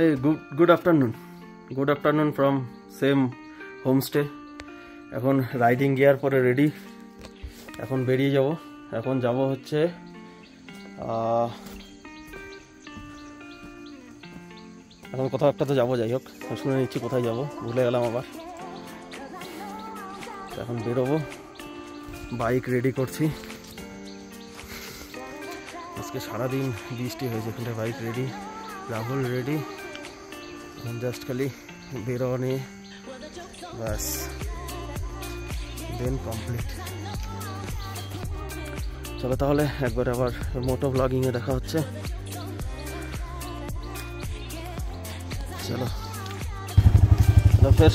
Hey, good afternoon from same homestay. এখন riding gear পরে ready, এখন বেরিয়ে যাব। এখন যাব হচ্ছে এখন কোথাও একটা তো যাবো, যাই হোক শুনে নিচ্ছি কোথায় যাব, ভুলে গেলাম আবার। এখন বেরোবো, বাইক রেডি করছি। আজকে সারাদিন বৃষ্টি হয়েছে, এখানে bike ready, Rahul ready, just খালি বেরোয়া নিয়ে ব্যাস, দেন কমপ্লিট। চলো তাহলে একবার আবার মোটো ব্লগিংয়ে দেখা হচ্ছে। চলো ফের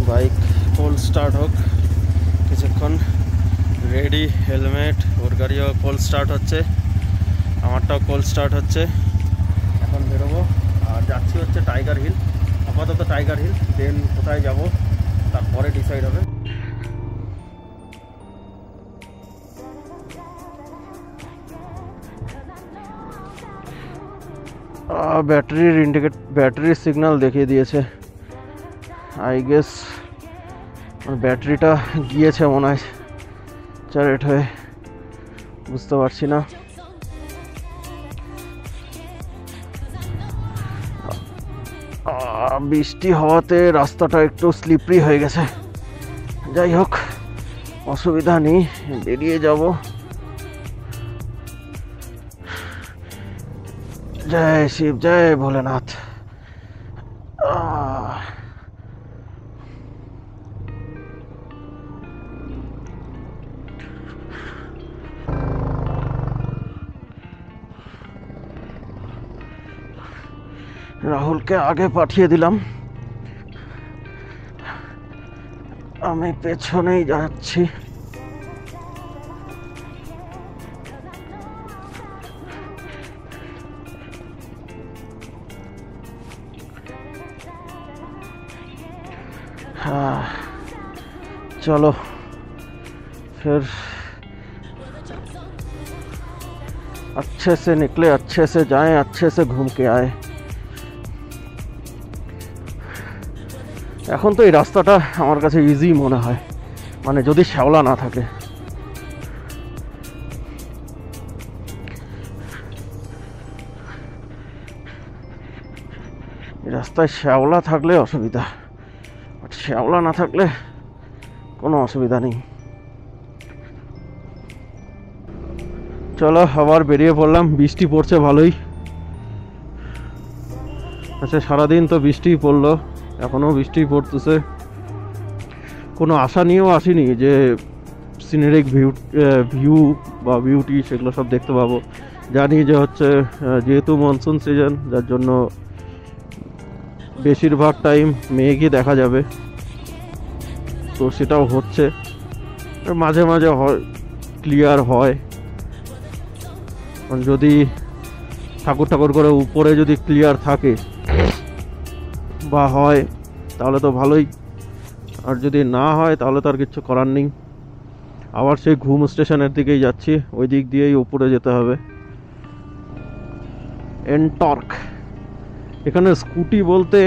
বাইক ফুল স্টার্ট হোক কিছুক্ষণ, রেডি, হেলমেট, ওর গাড়িও ফুল স্টার্ট হচ্ছে, আমারটাও ফুল স্টার্ট হচ্ছে। এখন বেরোবো, আর যাচ্ছি হচ্ছে টাইগার হিল, আপাতত টাইগার হিল, দেন কোথায় যাব তারপরে ডিসাইড হবে। ব্যাটারির সিগন্যাল দেখিয়ে দিয়েছে, আই গেস ব্যাটারিটা গিয়েছে মনে হয় চারেট হয়ে, বুঝতে পারছি না। বৃষ্টি হওয়াতে রাস্তাটা একটু স্লিপারি হয়ে গেছে, যাই হোক অসুবিধা নেই, বেরিয়ে যাব। জয় শিব, জয় ভোলেনাথ। রাহুলকে আগে পাঠিয়ে দিলাম, আমি পেছনেই যাচ্ছি। चलो फिर अच्छे से निकले, अच्छे से जाएं, अच्छे से घूम के आए। এখন তো এই রাস্তাটা আমার কাছে ইজি মনে হয়, মানে যদি শ্যাওলা না থাকে। এই রাস্তায় শ্যাওলা থাকলে অসুবিধা, বাট শ্যাওলা না থাকলে কোনো অসুবিধা নেই। চলো আবার বেরিয়ে পড়লাম, বৃষ্টি পড়ছে ভালোই। আচ্ছা, সারাদিন তো বৃষ্টি পড়লো, এখনও বৃষ্টি পড়তেছে। কোনো আশা নিয়েও আসিনি যে সিনারিক ভিউ বা বিউটি সেগুলো সব দেখতে পাবো। জানি যে হচ্ছে যেহেতু মনসুন সিজন, যার জন্য বেশিরভাগ টাইম মেঘই দেখা যাবে, তো সেটাও হচ্ছে। মাঝে মাঝে হয় ক্লিয়ার হয়, যদি ঠাকুর করে উপরে যদি ক্লিয়ার থাকে বা হয় তাহলে তো ভালোই, আর যদি না হয় তাহলে তো আর কিছু করার নেই। আবার সেই ঘুম স্টেশনের দিকেই যাচ্ছি, ওই দিক দিয়েই উপরে যেতে হবে। এনটর্ক, এখানে স্কুটি বলতে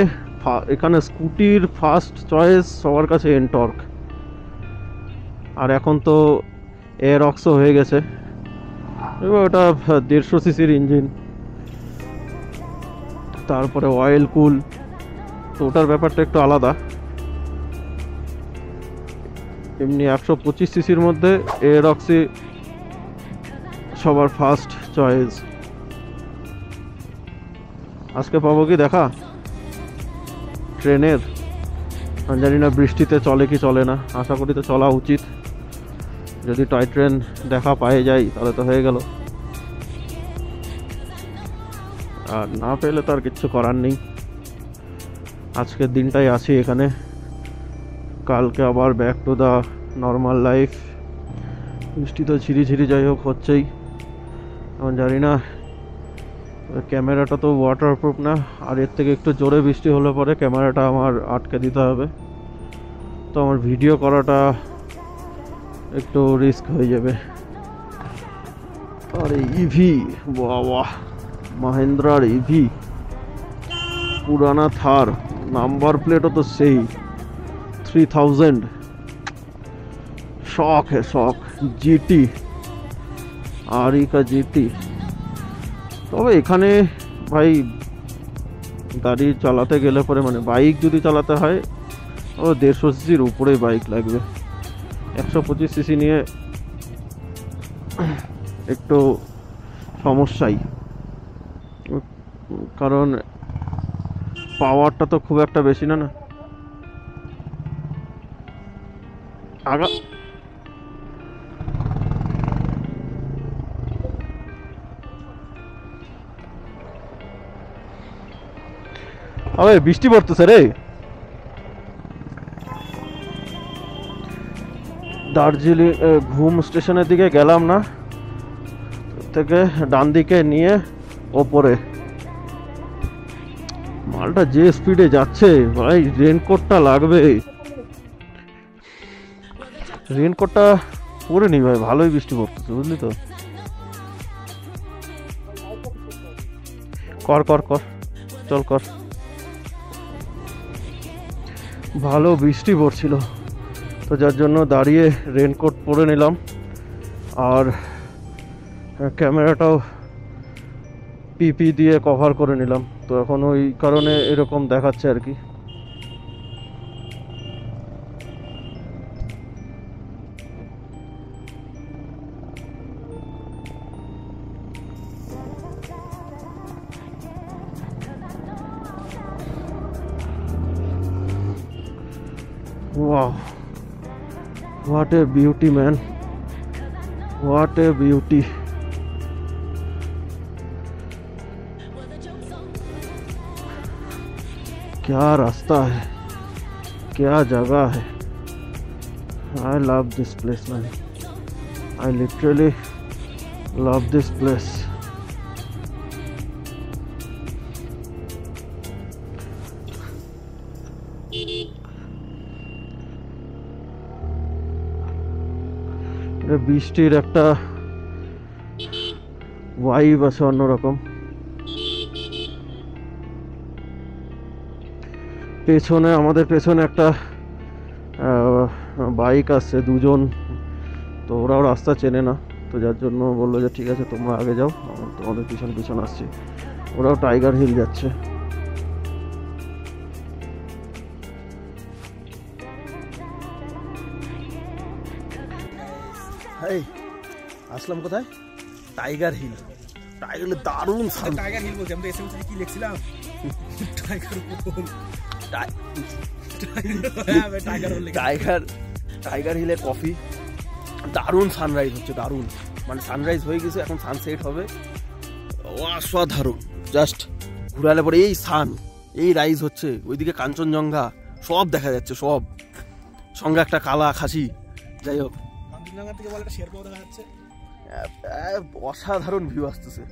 এখানে স্কুটির ফার্স্ট চয়েস সবার কাছে এনটর্ক, আর এখন তো এরক্সও হয়ে গেছে। এবার ওটা 150 সিসির ইঞ্জিন, তারপরে অয়েল কুল, তো ওটার ব্যাপারটা একটু আলাদা। এমনি 125 সিসির মধ্যে এরক্সই সবার ফার্স্ট চয়েস। আজকে পাবো কি দেখা ট্রেনের, জানি না বৃষ্টিতে চলে কি চলে না, আশা করি তো চলা উচিত। যদি টয় ট্রেন দেখা পায়ে যাই তাহলে তো হয়ে গেল, আর না পেলে তো আর কিচ্ছু করার নেই। আজকের দিনটাই আছি এখানে, কালকে আবার back to the normal life. বৃষ্টি তো ঝিরিঝিরি যাই হোক হচ্ছেই। এখন জানি না, ক্যামেরাটা তো ওয়াটারপ্রুফ না, আর এর থেকে একটু জোরে বৃষ্টি হলে পরে ক্যামেরাটা আমার আটকে দিতে হবে, তো আমার ভিডিও করাটা একটু রিস্ক হয়ে যাবে। আর ইভি, বাহ, মাহিন্দ্রার ইভি पुराना थार, नंबर प्लेटও तो সেই 3000। शौक है शौक, जीटी आरई का जीटी। তবে এখানে ভাই গাড়ি চালাতে গেলে পরে মানে বাইক যদি চালাতে হয় ও 150 সিসির উপরে বাইক লাগবে। 125 সিসি নিয়ে একটু সমস্যাই, কারণ পাওয়ারটা তো খুব একটা বেশি না। আগা আরে বৃষ্টি পড়তেছে রে। দার্জিলিং ঘুম স্টেশনের দিকে গেলাম না, থেকে ডান দিকে নিয়ে ওপরে। মালটা যে স্পিডে যাচ্ছে ভাই, রেনকোটটা লাগবে। রেনকোটটা পরে নি ভাই, ভালোই বৃষ্টি পড়তেছে বুঝলি তো। কর কর কর, চল কর। ভালো বৃষ্টি পড়ছিল তো যার জন্য দাঁড়িয়ে রেনকোট পরে নিলাম, আর ক্যামেরাটাও পিপি দিয়ে কভার করে নিলাম। তো এখন ওই কারণে এরকম দেখাচ্ছে আর কি। Wow, what a beauty man, what a beauty। क्या रास्ता है, क्या जगह है। I love this place man, I literally love this place। বৃষ্টির একটা ভাইব আছে অন্যরকম। পেছনে আমাদের পেছনে একটা বাইক আছে, দুজন। তো ওরাও রাস্তা চেনে না, তো যার জন্য বললো যে ঠিক আছে তোমরা আগে যাও, তোমাদের পিছন পিছন আসছি। ওরাও টাইগার হিল যাচ্ছে। আসলাম কোথায়? Tiger Hill. টাইগার হিল দারুণ। টাইগার হিল বলছি, আমরা এসএমসি কি লিখছিলাম? টাইগার হিলে কফি, দারুণ সানরাইজ হচ্ছে, দারুণ। মানে সানরাইজ হয়ে গেছে, এখন সানসেট হবে, অসাধারণ। জাস্ট ঘুরালে পরে এই সান, এই রাইজ হচ্ছে, ওইদিকে কাঞ্চনজঙ্ঘা সব দেখা যাচ্ছে, সব সঙ্গে একটা কালা খাসি। যাই হোক, কাঞ্চনজঙ্ঘা থেকে বলে একটা শেরপাও দেখা যাচ্ছে। অসাধারণ ভিউ আসতেছে।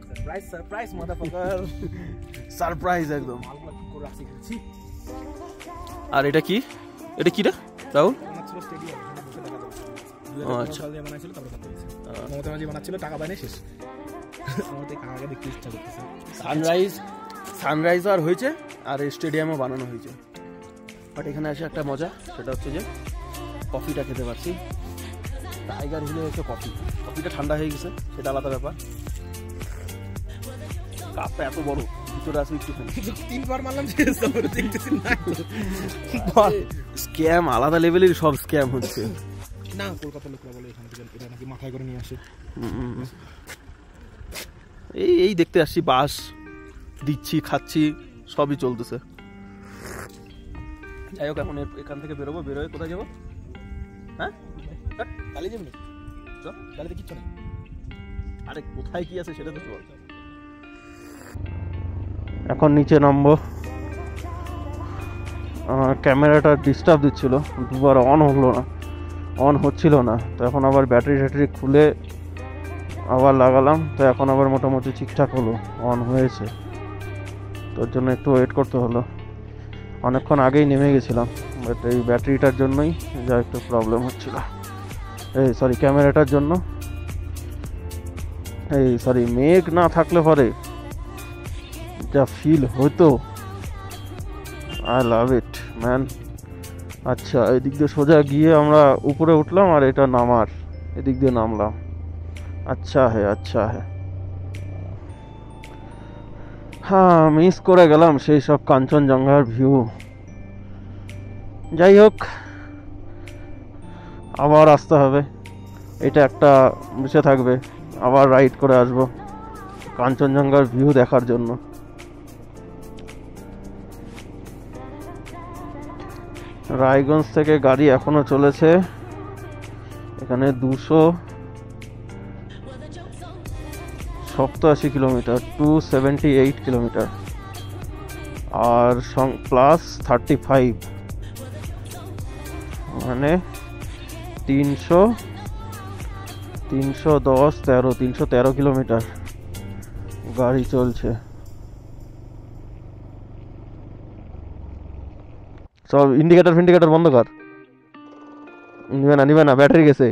সারপ্রাইজ সারপ্রাইজ মাদারফাকার, সারপ্রাইজ একদম। মালগুলো কি করে রাখছি খাচ্ছি। আর এটা কি? এটা কি রে রাহুল? বানাচ্ছিল স্টেডিয়াম, এখানে বসে দেখা যাবে। আচ্ছা, সাল দিয়ে বানাইছিল, তারপর কথা বলছি। মমতা ব্যানার্জি বানাচ্ছিল, টাকা পায় না, শেষ। আমার তো কাকাকে দেখতে ইচ্ছা করতেছে। সানরাইজ আর হয়েছে, আর স্টেডিয়ামও বানানো হয়েছে। বাট এখানে আসে একটা মজা, সেটা হচ্ছে যে কফিটা খেতে পারছি। টাইগার হিলে হচ্ছে কফিটা ঠান্ডা হয়ে গেছে, সেটা আলাদা ব্যাপার। কাপটা এত বড়, ভিতরে আসবে একটুখানি। 3 বার মারলাম, দেখতেছি না। স্ক্যাম, আলাদা লেভেলের সব স্ক্যাম হচ্ছে। না, কলকাতার লোকরা বলে এখান থেকে এটা নাকি মাথায় করে নিয়ে আসে। এই দেখতে আসছি, বাস দিচ্ছি, খাচ্ছি, সবই চলতেছে। যাই হোক, এখন এখান থেকে বেরোবো। বেরোয় কোথায় যাবো? হ্যাঁ, কালি যাবি? চল, কালিতে কিচ্ছু নেই। আরে কোথায় কি আছে সেটা তো বল। এখন নিচে নামবো। আমার ক্যামেরাটা ডিস্টার্ব দিচ্ছিল, দুবার অন হলো না, অন হচ্ছিল না। তো এখন আবার ব্যাটারি খুলে আবার লাগালাম, তো এখন আবার মোটামুটি ঠিকঠাক হলো, অন হয়েছে। তোর জন্য একটু ওয়েট করতে হলো, অনেকক্ষণ আগেই নেমে গেছিলাম। বাট এই ব্যাটারিটার জন্যই যা একটু প্রবলেম হচ্ছিল, এই সরি ক্যামেরাটার জন্য। এই সরি, মেঘ না থাকলে পরে যা ফিল হতো, আই লাভ ইট ম্যান। আচ্ছা, এদিক দিয়ে সোজা গিয়ে আমরা উপরে উঠলাম, আর এটা নামার, এদিক দিয়ে নামলাম। আচ্ছা হ্যাঁ, আচ্ছা হ্যাঁ, হ্যাঁ মিস করে গেলাম সেই সব কাঞ্চনজঙ্ঘার ভিউ। যাই হোক, আবার আসতে হবে, এটা একটা বেঁচে থাকবে, আবার রাইড করে আসবো কাঞ্চনজঙ্ঘার ভিউ দেখার জন্য। রায়গঞ্জ থেকে গাড়ি এখনো চলেছে, এখানে 287 কিলোমিটার, 278 কিলোমিটার, আর প্লাস 35, মানে 313 কিলোমিটার গাড়ি চলছে। সব ইন্ডিকেটার বন্ধ কর, নিবে না ব্যাটারি গেছে,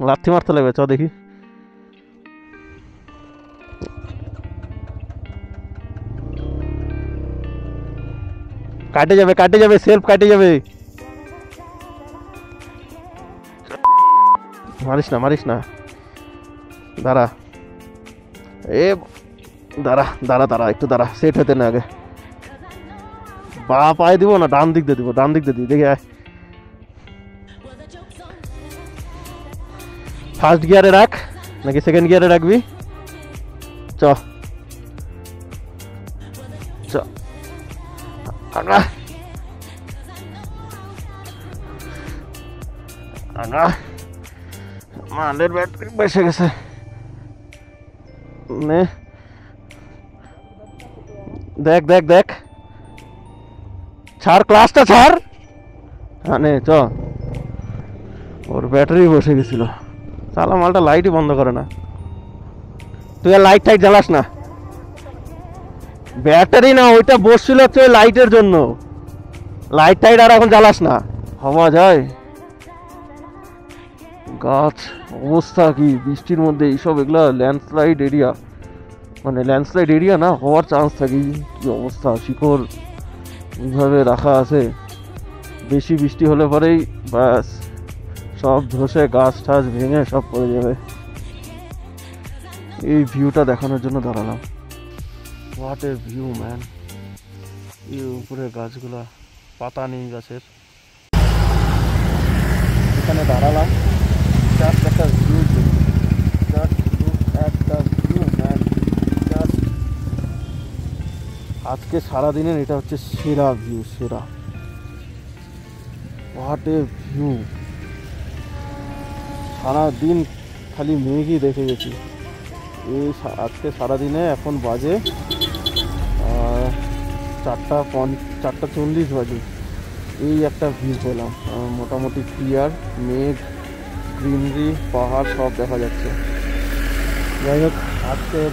লাথি মারতে লাগবে, চ দেখি। কাটে যাবে, সেলফ কাটে যাবে, মারিস না, দাঁড়া, দাঁড়া একটু দাঁড়া, সেট হতে না আগে, বা পায়ে দিব না, ডান দিক দিয়ে দিব, দেখে আয়। ফার্স্ট গিয়ারে রাখ নাকি সেকেন্ড গিয়ারে রাখবি? চ মালের ব্যাটারি বেসে গেছে, দেখ ছাড়, ক্লাসটা ছাড়, নে চ, ওর ব্যাটারি বসে গেছিল, সালা মালটা লাইটই বন্ধ করে না। তুই আর লাইট টাইট জ্বালাস না, ব্যাটারি না ওইটা বসছিল হচ্ছে ওই লাইটের জন্য, লাইট টাইট আর এখন জ্বালাস না, হওয়া যায়। গাছ অবস্থা কি বৃষ্টির মধ্যে, এইসব এগুলা ল্যান্ডস্লাইড এরিয়া, মানে ল্যান্ডস্লাইড এরিয়া না হওয়ার চান্স থাকে, কি অবস্থা, শিকড় এইভাবে রাখা আছে, বেশি বৃষ্টি হলে পরেই ব্যাস সব ধসে গাছ টাছ ভেঙে সব পড়ে যাবে। এই ভিউটা দেখানোর জন্য দাঁড়ালাম, হোয়াট এ ভিউ ম্যান, এই উপরে গাছগুলা, পাতা নেই গাছের, এখানে দাঁড়ালাম, জাস্ট একটা ভিউ, আজকে সারাদিনের এটা হচ্ছে সেরা ভিউ, সেরা, হোয়াট এ ভিউ, সারাদিন খালি মেঘই দেখে গেছি, এই আজকে সারাদিনে এখন বাজে 4:40 বাজে, এই একটা ভিউ পেলাম, মোটামুটি ক্লিয়ার, মেঘ, গ্রিনারি, পাহাড় সব দেখা যাচ্ছে। যাই হোক, আজকের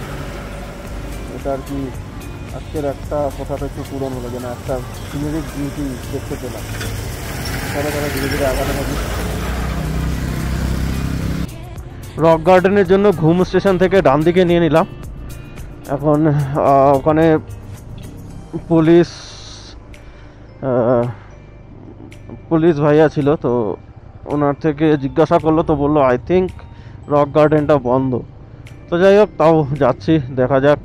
এটা আর কি, আজকের একটা কথাটা একটু পূরণ হলো, যেন একটা সিনারিক বিউটি দেখতে পেলাম। ধীরে ধীরে আগানো হবে। রক গার্ডেনের জন্য ঘুম স্টেশন থেকে ডান দিকে নিয়ে নিলাম, এখন ওখানে পুলিশ ভাইয়া ছিল, তো ওনার থেকে জিজ্ঞাসা করলো, তো বললো আই থিঙ্ক রক গার্ডেনটা বন্ধ। তো যাই হোক, তাও যাচ্ছি, দেখা যাক,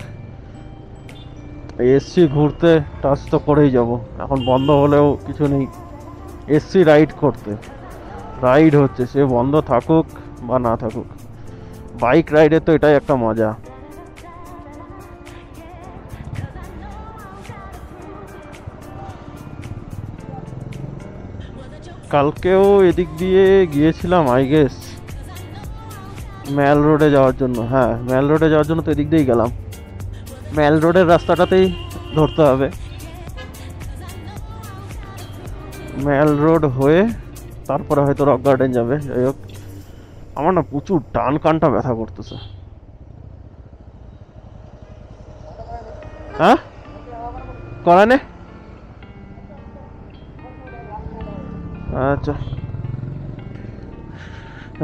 এসছি ঘুরতে, টাচ তো করেই যাব, এখন বন্ধ হলেও কিছু নেই, এসছি রাইড করতে, রাইড হচ্ছে, সে বন্ধ থাকুক বা না থাকুক, বাইক রাইডের তো এটাই একটা মজা। কালকেও এদিক দিয়ে গিয়েছিলাম আই গেস, ম্যাল রোডে যাওয়ার জন্য, হ্যাঁ ম্যাল রোডে যাওয়ার জন্য তো এদিক দিয়েই গেলাম, ম্যাল রোডের রাস্তাটাতেই ধরতে হবে, ম্যাল রোড হয়ে তারপরে হয়তো রক গার্ডেন যাবে। যাই হোক, আমার না প্রচুর ডান কানটা ব্যথা করতেছে। হ্যাঁ করানে, আচ্ছা,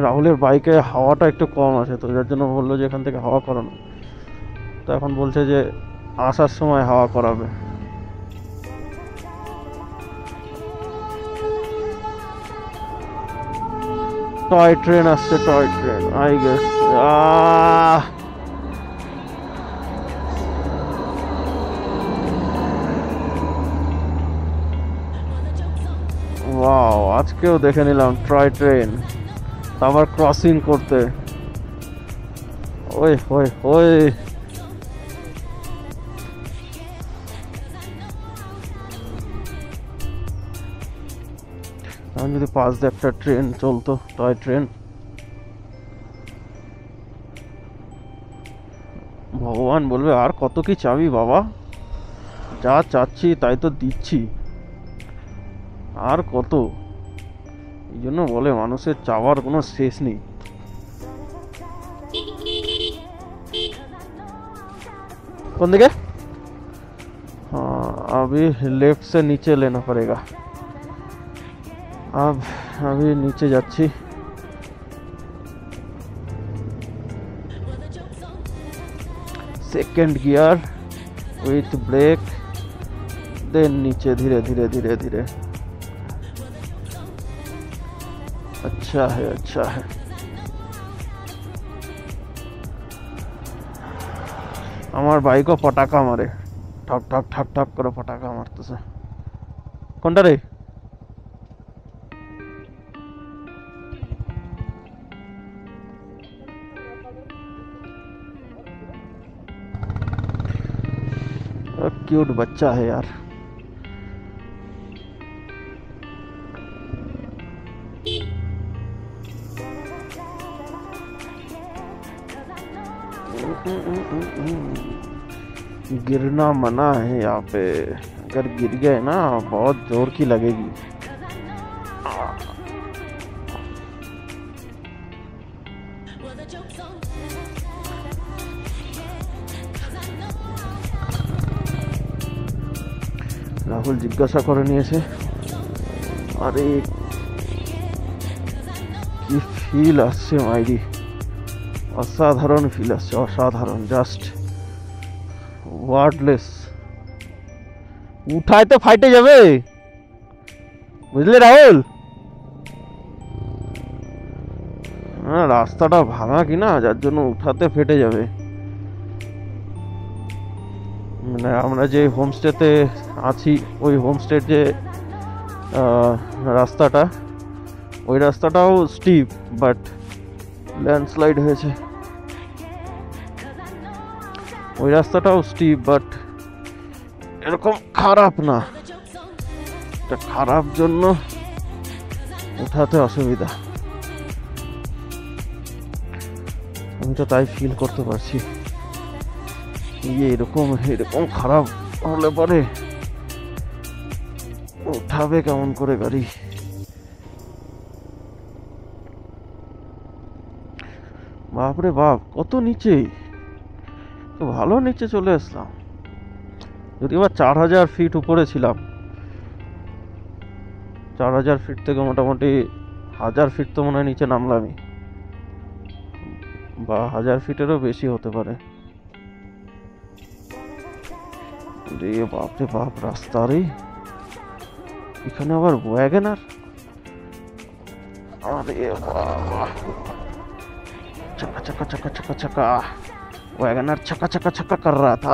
রাহুলের বাইকে হাওয়াটা একটু কম আছে, তো যার জন্য বললো যে এখান থেকে হাওয়া করানো, তো এখন বলছে যে আসার সময় হাওয়া করাবে। টয় ট্রেন আসছে, toy train I guess. Wow, আজকেও দেখে নিলাম টয় ট্রেন, আবার ক্রসিং করতে। ওই ওই ওই আমি যদি পাশ দিয়ে একটা ট্রেন চলতো, টয় ট্রেন, ভগবান বলবে আর কত কি চাবি বাবা, যা চাচ্ছি তাই তো দিচ্ছি, আর কত। এই জন্য বলে মানুষের চাওয়ার কোনো শেষ নেই। कौन दिखे? हाँ, अभी लेफ्ट से नीचे लेना पड़ेगा। अब अभी नीचे जाच्छी। Second gear with brake, then नीचे धीरे धीरे धीरे धीरे। अच्छा है, अच्छा है। আমার বাইকও পটাকা মারে, ঠক ঠক ঠক ঠক করে পটাকা মারতেছে। কোনটা রে? क्यूट बच्चा है यार। गिरना मना है यहाँ पे, अगर गिर गए ना बहुत जोर की लगेगी। রাহুল জিজ্ঞাসা করে নিয়েছে, আরে কি ফিল আসছে মাইরি, অসাধারণ ফিল আসছে, অসাধারণ, জাস্ট ওয়ার্ডলেস। উঠায় তো ফাইটে যাবে, বুঝলে রাহুল? রাস্তাটা ভাঙা কিনা, যার জন্য উঠাতে ফেটে যাবে। মানে আমরা যে হোমস্টেতে আছি, ওই হোমস্টের যে রাস্তাটা, ওই রাস্তাটাও স্টিপ, বাট ল্যান্ডস্লাইড হয়েছে। ওই রাস্তাটাও স্টিপ, বাট এরকম খারাপ না, এটা খারাপ জন্য উঠাতে অসুবিধা। আমি তো তাই ফিল করতে পারছি, এরকম এরকম খারাপ হলে পরে উঠাবে কেমন করে গাড়ি। বাপরে বাপ, কত নিচে, তো ভালো নিচে চলে আসলাম। যদি আবার 4000 ফিট উপরে ছিলাম, 4000 ফিট থেকে মোটামুটি 1000 ফিট তো মনে হয় নিচে নামলামই, বা 1000 ফিটেরও বেশি হতে পারে। রে বাপরে বাপ, রাস্তা রে, এখানে আবার ওয়াগনার, আরে বাবা, चक्का चक्का चक्का चक्का चक्का, वैगनर चक्का चक्का चक्का कर रहा था।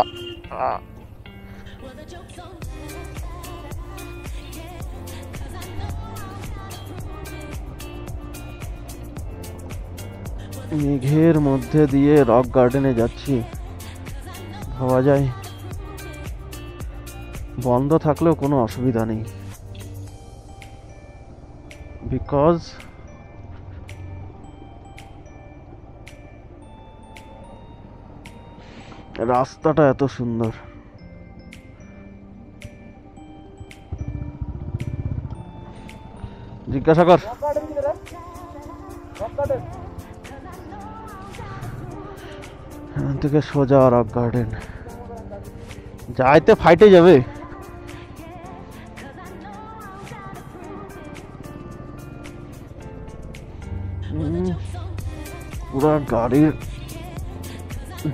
মেঘের মধ্যে দিয়ে রক গার্ডেনে যাচ্ছি, ভাবা যায় বন্ধ থাকলেও কোনো অসুবিধা নেই, বিকজ রাস্তাটা এত সুন্দর। জিজ্ঞাসা কর, এখান থেকে সোজা রক গার্ডেন যাইতে ফাইটে যাবে। পুরা গাড়ির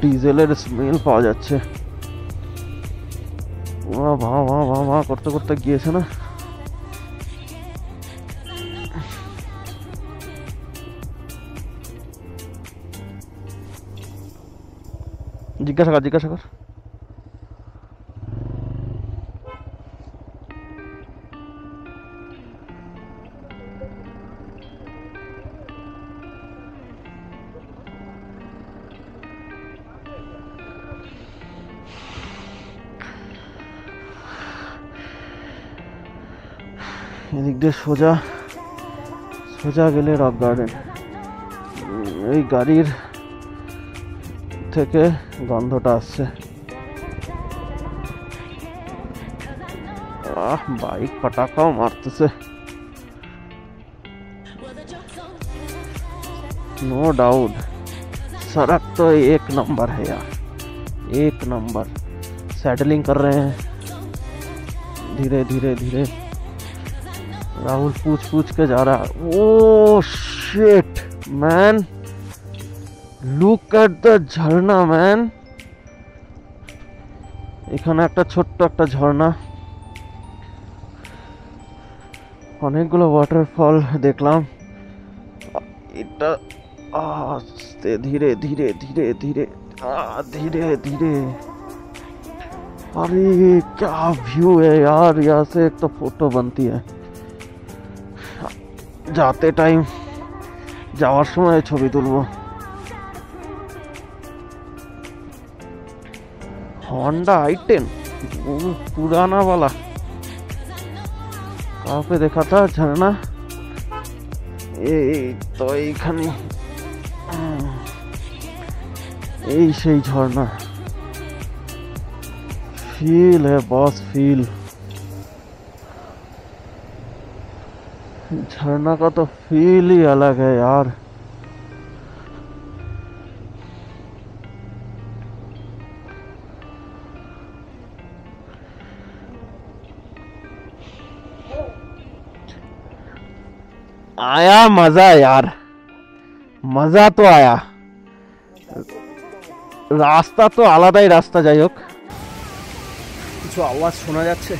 ডিজেলের স্মেল পাওয়া যাচ্ছে। বাহ করতে করতে গিয়েছে না। জিজ্ঞাসা কর। এদিক দিয়ে সোজা গেলে রক গার্ডেন। এই গাড়ির থেকে গন্ধটা আসছে। বাইক পটাকাও মারতেছে। नो डाउट सड़क तो 1 नंबर है यार, 1 नंबर। सैडलिंग कर रहे हैं धीरे धीरे। राहुल पूछ के जा रहा है। Oh shit man, look at the झरना मैन। এখানে একটা ছোট্ট একটা ঝর্ণা, অনেকগুলো ওয়াটারফল দেখলাম। এটা आस्ते धीरे धीरे। अरे क्या व्यू है यार, यहाँ से एक तो फोटो बनती है, जाते टाइम যাওয়ার সময় ছবি তুলবো। होंडा i10 पुराना वाला, कहाँ पे देखा था झरना? এই তো এইখানে, এই সেই ঝর্ণা। फील है बॉस, फील। झरना का तो फील ही अलग है यार। आया मजा यार, मजा तो आया। রাস্তা তো আলাদাই রাস্তা। যাই হোক, কিছু আওয়াজ শোনা যাচ্ছে।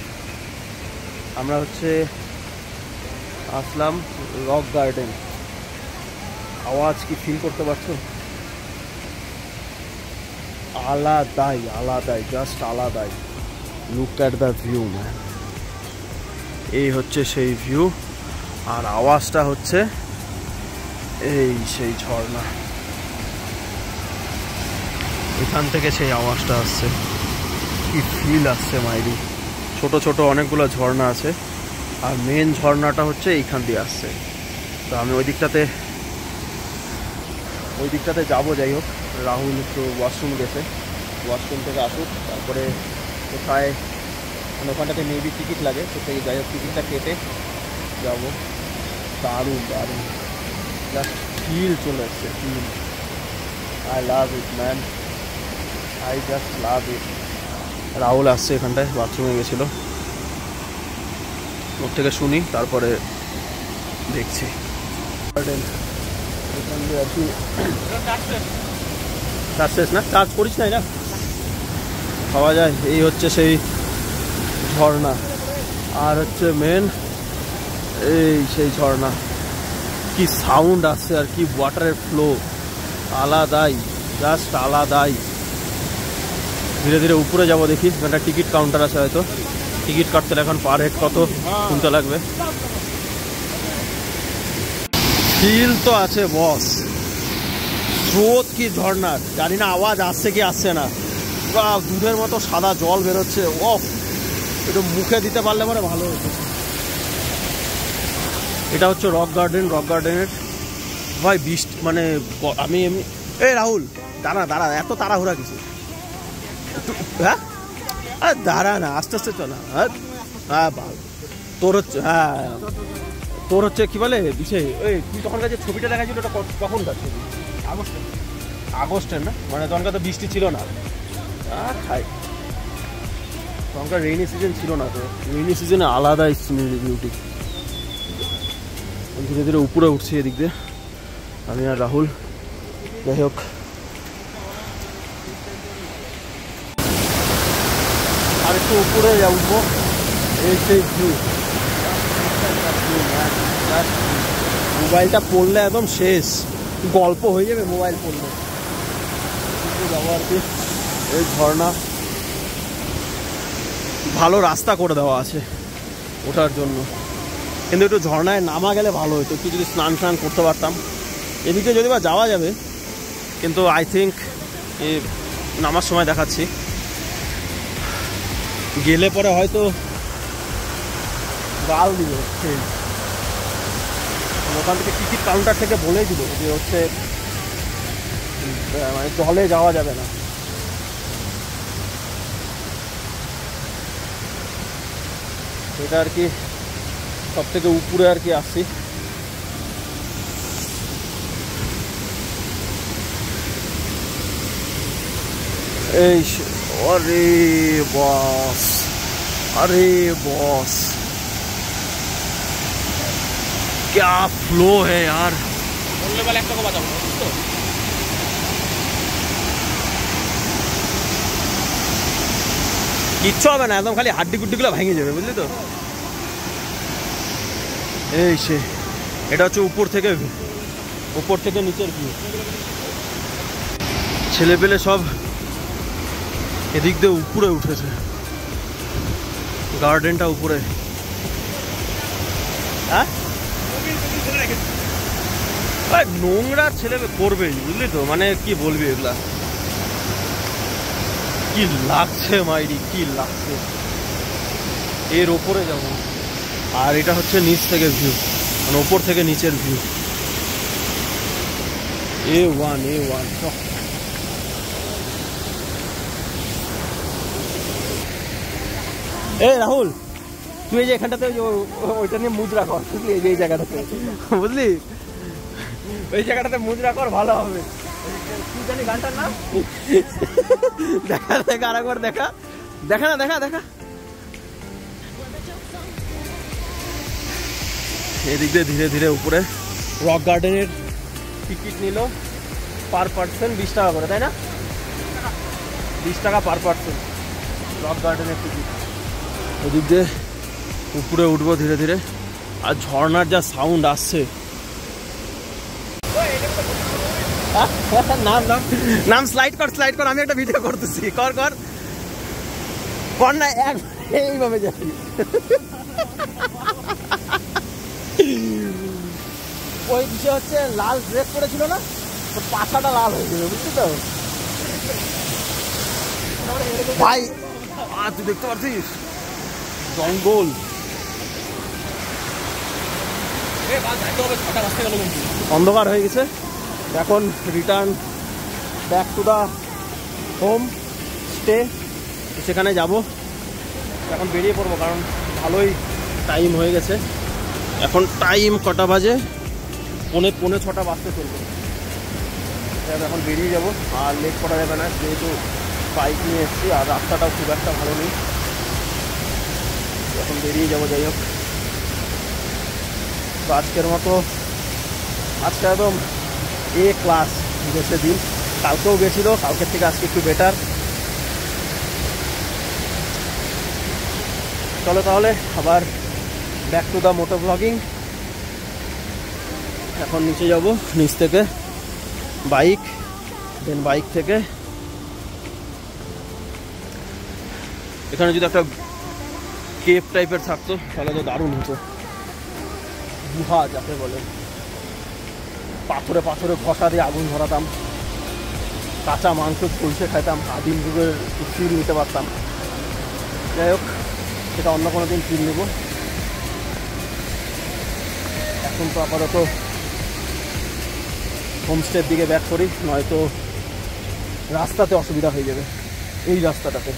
আমরা আসলাম রক গার্ডেন। আওয়াজ কি ফিল করতে পারছো? আলাদাই জাস্ট আলাদাই। Look at the view man. এই হচ্ছে সেই ভিউ, আর আওয়াজটা হচ্ছে এই সেই ঝর্ণা। এখান থেকে সেই আওয়াজটা আসছে, কি ফিল আসছে মাইরি। ছোট ছোট অনেকগুলো ঝর্ণা আছে, আর মেন ঝর্ণাটা হচ্ছে এইখান দিয়ে আসছে। তো আমি ওই দিকটাতে যাবো। যাই হোক, রাহুল একটু ওয়াশরুম গেছে, ওয়াশরুম থেকে আসুক, তারপরে কোথায় মানে ওখানটাতে মেবি টিকিট লাগে, তো থেকে যাই হোক টিকিটটা কেটে যাবো। দারুণ জাস্ট ফিল চলে আসছে, feel. I love it man, I just love it. Rahul আসছে এখানটায়, বাথরুমে গেছিলো, ওর থেকে শুনি তারপরে দেখছি। চার্জ শেষ না? চার্জ করিস নাই না, খাওয়া যায়। এই হচ্ছে সেই ঝর্ণা, আর হচ্ছে মেন এই সেই ঝর্ণা। কি সাউন্ড আসছে আর কি ওয়াটারের ফ্লো, আলাদাই, জাস্ট আলাদাই। ধীরে ধীরে উপরে যাবো, দেখি একটা টিকিট কাউন্টার আছে, হয়তো টিকিট কাটতে এখন পার হেড কত শুনতে লাগবে। ফিল তো আছে বস, স্রোত কি ঝর্ণার, জানি না আওয়াজ আসছে কি আসছে না। দুধের মতো সাদা জল বেরোচ্ছে, ওফ, একটু মুখে দিতে পারলে পরে ভালো হতো। এটা হচ্ছে রক গার্ডেন। রক গার্ডেনের ভাই বৃষ্টি মানে আমি এমনি। এই রাহুল দাঁড়া, এত তাড়াহুড়া কিছু। হ্যাঁ দাঁড়া না, আস্তে আস্তে চল। হ্যাঁ তোর হচ্ছে কি বলে বিষয়, ওই তুই তখনকার যে ছবিটা দেখাচ্ছিল ওটা কখনকার ছবি? আগস্টের না, মানে তখনকার তো বৃষ্টি ছিল না। খাই তখনকার রেইনি সিজন ছিল না, তো রেইনি সিজনে আলাদাই সিনারি বিউটি। ধীরে ধীরে উপরে উঠছি এদিক দিয়ে আমি আর রাহুল। যাই হোক, আর একটু উপরে উঠবো, এই সেই ভিউ। মোবাইলটা পড়লে একদম শেষ, গল্প হয়ে যাবে মোবাইল পড়লে। যাবো আর কি, এই ঝর্ণা, ভালো রাস্তা করে দেওয়া আছে ওঠার জন্য, কিন্তু একটু ঝর্ণায় নামা গেলে ভালো হতো, একটু যদি স্নান টান করতে পারতাম। এদিকে যদি বা যাওয়া যাবে, কিন্তু আই থিঙ্ক এই নামার সময় দেখাচ্ছি, গেলে পরে হয়তো গাল দিবে। ওখান থেকে টিকিট কাউন্টার থেকে বলে দিল যে হচ্ছে মানে জলে যাওয়া যাবে না। এটা আর কি সব থেকে উপরে আর কি আসছি। এই আরে বস, अरे बॉस क्या फ्लो है यार। बोलने वाले একটা কথা বলো তো, কিচ্ছু হবে না, একদম খালি হাড্ডি গুড্ডিগুলো ভেঙে যাবে, বুঝলি তো। এই সে, এটা হচ্ছে উপর থেকে নিচের ভিউ। ছেলেপেলে সব এদিক দিয়ে উপরে উঠেছে, গার্ডেনটা উপরে। হ্যাঁ, নোংরা ছেলে করবেই, বুঝলি তো, মানে কি বলবি, এগুলা কি লাগছে মাইরি, কি লাগছে। এর ওপরে যাব, আর এটা হচ্ছে নিচ থেকে ভিউ, মানে ওপর থেকে নিচের ভিউ। A1 এ রাহুল, তুই এই যে এখানটাতে ওইটা নিয়ে মুদ্রা কর, বুঝলি, এই জায়গাটাতে, বুঝলি, ওই জায়গাটাতে মুদ্রা কর, ভালো হবে। তুই জানি গানটার নাম, দেখা দেখা আরেকবার দেখা দেখা না, দেখা দেখা। এদিক দিয়ে ধীরে ধীরে উপরে। রক গার্ডেনের টিকিট নিল পার পার্সন 20 টাকা করে, তাই না? 20 টাকা পার পার্সন রক গার্ডেনের টিকিট। ওদিক দিয়ে উপরে উঠবো ধীরে ধীরে, আর ঝর্ণার যা সাউন্ড আসছে। নাম স্লাইড কর, আমি একটা ভিডিও করতেছি, কর না, এইভাবে যাচ্ছি। ওই বিষয় হচ্ছে লাল ড্রেস পরেছিল না, পাছাটা লাল হয়ে যাবে, বুঝলি তো ভাই। তুই দেখতে পাচ্ছিস জঙ্গল, অন্ধকার হয়ে গেছে। এখন return back to the home stay, সেখানে যাব। এখন বেরিয়ে পড়বো, কারণ ভালোই টাইম হয়ে গেছে। এখন টাইম কটা বাজে, পৌনে 6টা বাজতে চলবে। এখন বেরিয়ে যাব, আর লেট করা যাবে না, যেহেতু বাইক নিয়ে এসেছি, আর রাস্তাটাও খুব একটা ভালো নেই। এখন বেরিয়ে যাবো। যাই হোক, তো আজকের মতো, আজকে একদম এ ক্লাস গেছে দিন। কালকেও গেছিল, কালকের থেকে আজকে একটু বেটার। চলো তাহলে আবার ব্যাক টু দ্য মোটো ব্লগিং। এখন নিচে যাব, নিচ থেকে বাইক, দেন বাইক থেকে এখানে যদি একটা কেপ টাইপের থাকতো তাহলে তো দারুণ হতো। গুহা যাকে বলে, পাথরে পাথরে ঘষা দিয়ে আগুন ধরাতাম, কাঁচা মাংস চলছে খাইতাম, আদিম যুগের ফিল নিতে পারতাম। যাই হোক, সেটা অন্য কোনো দিন ফিল নেব। এখন তো আপাতত হোমস্টের দিকে ব্যাক করি, নয়তো রাস্তাতে অসুবিধা হয়ে যাবে। এই রাস্তাটাতে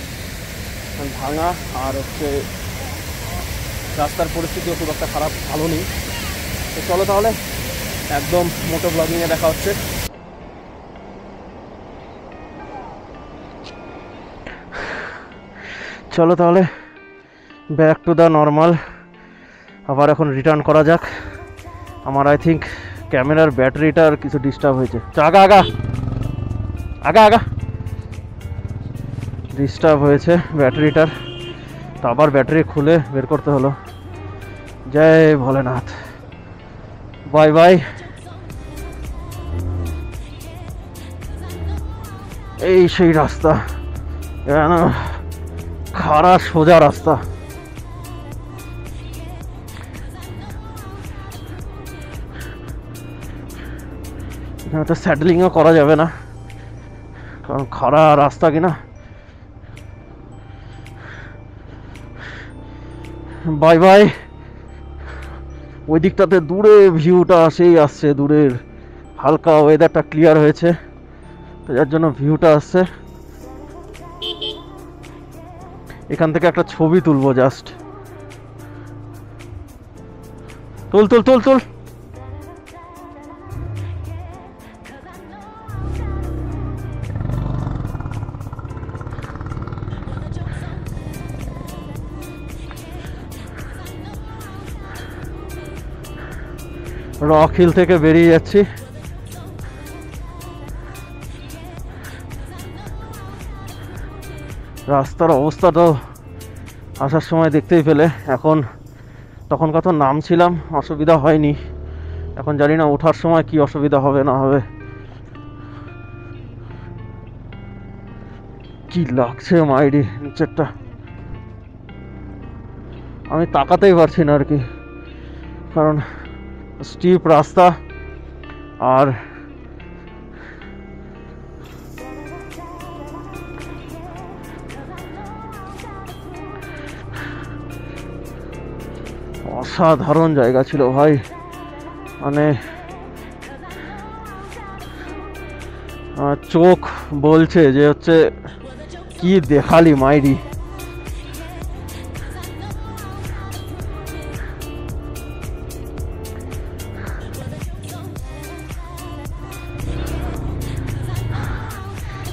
ভাঙা, আর হচ্ছে রাস্তার পরিস্থিতিও খুব একটা খারাপ, ভালো নেই। তো চলো তাহলে একদম মোটো ব্লগিংয়ে দেখা হচ্ছে। চলো তাহলে ব্যাক টু দ্য নর্মাল, আবার এখন রিটার্ন করা যাক। আমার আই থিঙ্ক ক্যামেরার ব্যাটারিটা আর কিছু ডিস্টার্ব হয়েছে। আগা আগা আগা আগা ডিস্টার্ব হয়েছে ব্যাটারিটার, তো আবার ব্যাটারি খুলে বের করতে হলো। জয় ভোলেনাথ, বাই বাই। এই সেই রাস্তা, খাড়া সোজা রাস্তা। এখানে তো স্যাডলিংও করা যাবে না, কারণ খাড়া রাস্তা কিনা। Bye bye. ওই দিকটাতে দূরে ভিউটা সেই আসছে, দূরের হালকা ওয়েদারটা ক্লিয়ার হয়েছে, তো যার জন্য ভিউটা আসছে। এখান থেকে একটা ছবি তুলবো, জাস্ট তুল তুল তুল তুল। রক হিল থেকে বেরিয়ে যাচ্ছি। রাস্তার অবস্থা তো আসার সময় দেখতেই পেলে। এখন তখন কত নামছিলাম, অসুবিধা হয়নি। এখন জানি না ওঠার সময় কি অসুবিধা হবে না হবে। কি লাগছে মাইরি নিচেরটা, আমি তাকাতেই পারছি না আর কি, কারণ স্টিপ রাস্তা। আর অসাধারণ জায়গা ছিল ভাই, মানে চোখ বলছে যে হচ্ছে কি দেখালি মাইরি।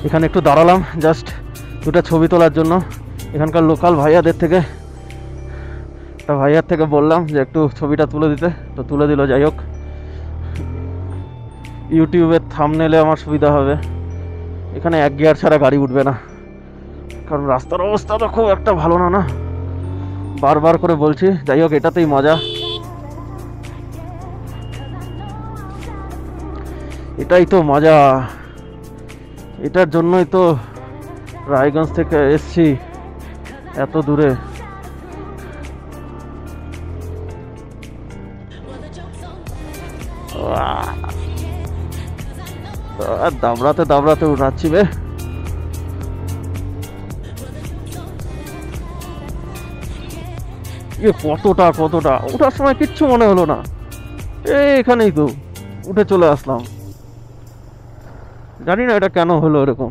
এখানে একটু দাঁড়ালাম জাস্ট দুটা ছবি তোলার জন্য। এখানকার লোকাল ভাইয়াদের থেকে, একটা ভাইয়ার থেকে বললাম যে একটু ছবিটা তুলে দিতে, তো তুলে দিল। যাই হোক, ইউটিউবের থাম্বনেলে আমার সুবিধা হবে। এখানে এক গিয়ার ছাড়া গাড়ি উঠবে না, কারণ রাস্তার অবস্থা তো খুব একটা ভালো না, না বারবার করে বলছি। যাই হোক, এটাতেই মজা, এটাই তো মজা। এটার জন্যই তো রায়গঞ্জ থেকে এসছি এত দূরে। দাবড়াতে দাবড়াতে উঠাচ্ছি বে। কতটা কতটা ওঠার সময় কিচ্ছু মনে হলো না, এখানেই তো উঠে চলে আসলাম। জানি না এটা কেন হলো এরকম।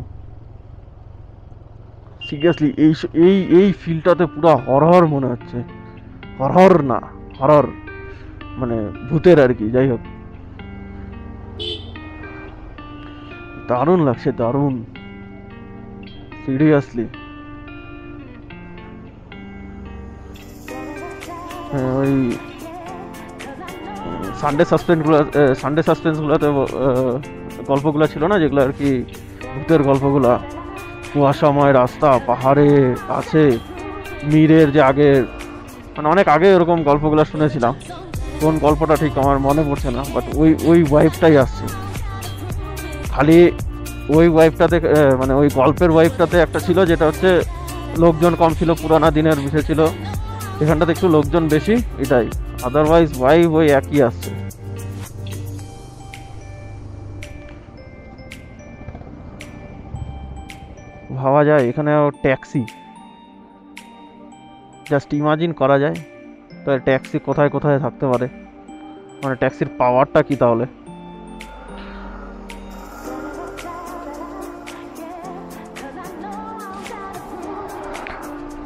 সিরিয়াসলি এই এই এই ফিলটাতে পুরো হরহর মনে হচ্ছে। হরহর না, হরর মানে ভূতের আর কি। যাই হোক, দারুণ লাগছে, দারুণ সিরিয়াসলি। ওই সানডে সাসপেন্সগুলোতে গল্পগুলো ছিল না, যেগুলো আর কি ভূতের গল্পগুলা। কুয়াশাময় রাস্তা, পাহাড়ে আছে, মীরের যে আগের, মানে অনেক আগে এরকম গল্পগুলো শুনেছিলাম। কোন গল্পটা ঠিক আমার মনে পড়ছে না, বাট ওই ওয়াইফটাই আসছে। খালি ওই ওয়াইফটাতে, মানে ওই গল্পের ওয়াইফটাতে একটা ছিল, যেটা হচ্ছে লোকজন কম ছিল, পুরানা দিনের বিষয় ছিল। এখানটাতে একটু লোকজন বেশি, এটাই। আদারওয়াইজ ওয়াইফ ওই একই আসছে। ভাবা যায় এখানে ট্যাক্সি, জাস্ট ইমাজিন করা যায় তো ট্যাক্সি কোথায় কোথায় থাকতে পারে, মানে ট্যাক্সির পাওয়ারটা কি তাহলে।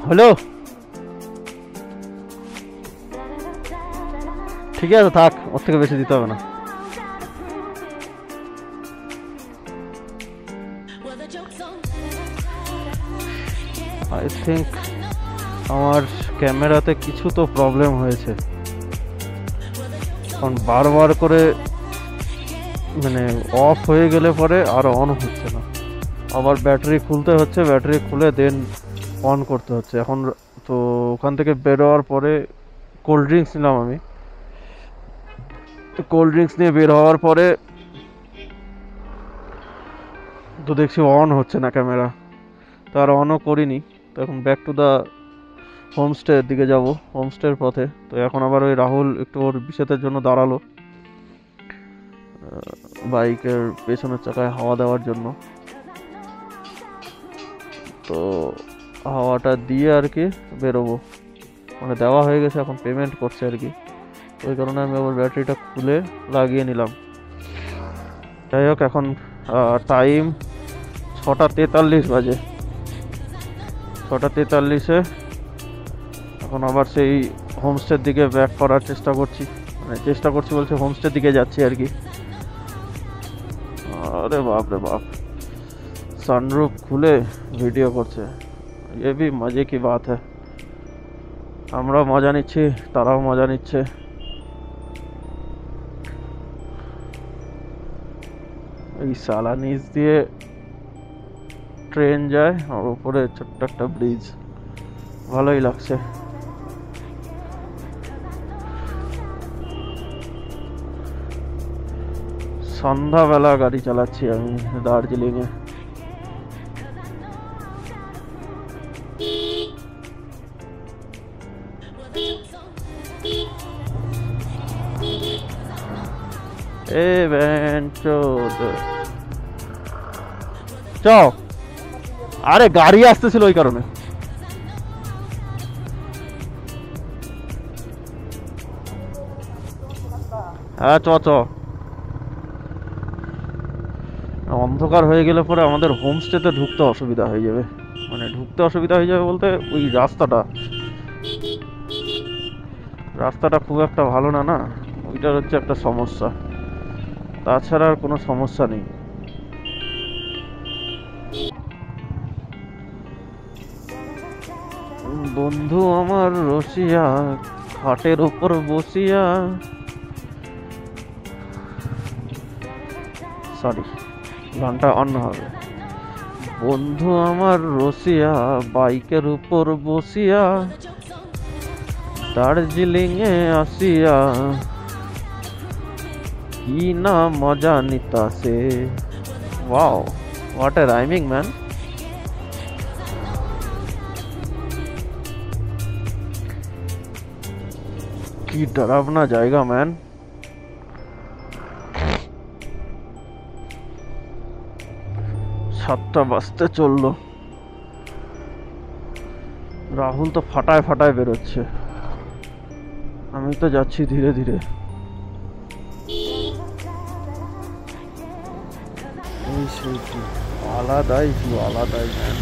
হ্যালো, ঠিক আছে থাক, ওর থেকে বেশি দিতে হবে না। আই থিঙ্ক আমার ক্যামেরাতে কিছু তো প্রবলেম হয়েছে, কারণ বারবার করে মানে অফ হয়ে গেলে পরে আর অন হচ্ছে না। আবার ব্যাটারি খুলতে হচ্ছে, ব্যাটারি খুলে দেন অন করতে হচ্ছে। এখন তো ওখান থেকে বেরোয়ার পরে কোল্ড ড্রিঙ্কস নিলাম আমি। তো কোল্ড ড্রিঙ্কস নিয়ে বের হওয়ার পরে তো দেখছি অন হচ্ছে না ক্যামেরা, তো আর অনও করিনি। তো এখন ব্যাক টু দ্য হোমস্টের দিকে যাব, হোমস্টের পথে। তো এখন আবার ওই রাহুল একটু ওর বিশেষের জন্য দাঁড়ালো বাইকের পেছনের চাকায় হাওয়া দেওয়ার জন্য। তো হাওয়াটা দিয়ে আর কি বেরোবো, মানে দেওয়া হয়ে গেছে, এখন পেমেন্ট করছে আর কি। ওই কারণে আমি আবার ব্যাটারিটা খুলে লাগিয়ে নিলাম। যাই হোক, এখন টাইম 6:43 বাজে। 6:43-এ এখন আবার সেই হোমস্টের দিকে ব্যাক করার চেষ্টা করছি, মানে চেষ্টা করছি বলছে হোমস্টের দিকে যাচ্ছি আর কি। আরে বাপ রে বাপ, সানরুফ খুলে ভিডিও করছে, ये भी मजे की बात है। আমরাও মজা নিচ্ছি, তারাও মজা নিচ্ছে। এই সালা নিচ দিয়ে ট্রেন যায় আর উপরে ছোট্ট একটা ব্রিজ, ভালোই লাগছে। সন্ধ্যাবেলা গাড়ি চালাচ্ছি আমি দার্জিলিং এ। এ বেঞ্চোদ চ, আরে গাড়ি আসতেছিল ওই কারণে। হ্যাঁ চ চ। অন্ধকার হয়ে গেলে পরে আমাদের হোমস্টেতে ঢুকতে অসুবিধা হয়ে যাবে, মানে ঢুকতে অসুবিধা হয়ে যাবে বলতে ওই রাস্তাটা খুব একটা ভালো না, না ওইটার হচ্ছে একটা সমস্যা, তাছাড়া আর কোনো সমস্যা নেই। বন্ধু আমার রসিয়া খাটের উপর বসিয়া, সরি গানটা অন্য হবে। বন্ধু আমার রসিয়া বাইকের উপর বসিয়া দার্জিলিং এ আসিয়া কি না মজা নিতাছে। Wow, what a rhyming man. কি ডরাবনা জায়গা ম্যান। 7টা বাজতে চললো। রাহুল তো ফাটায় ফাটায় বেরোচ্ছে, আমি তো যাচ্ছি ধীরে ধীরে। এই সেইটি আলাদাই ভিউ, আলাদাই ম্যান।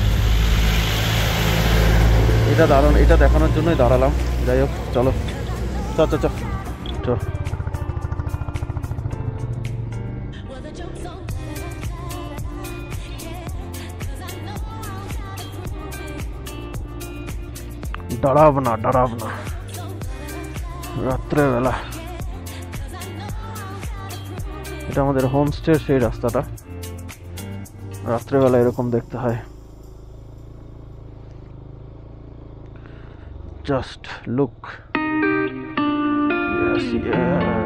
এটা দাঁড়ানো, এটা দেখানোর জন্যই দাঁড়ালাম। যাই হোক চলো, চ চ চ চ। ডরাবনা ডরাবনা রাত্রেবেলা। এটা আমাদের হোমস্টের সেই রাস্তাটা, রাত্রেবেলা এরকম দেখতে হয়। Just look. Yes, yes.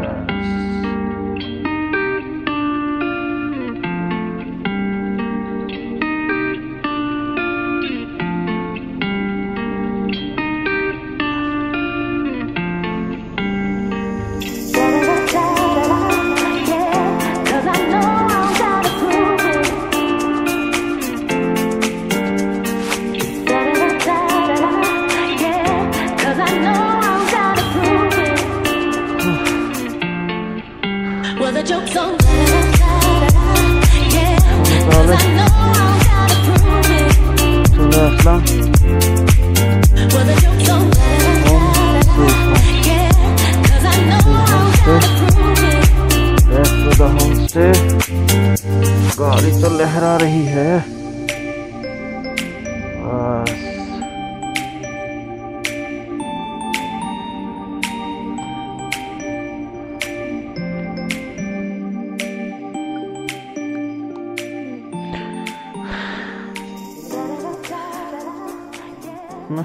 চলে আসলাম होमस्टे। गाड़ी तो लहरा रही है बस। না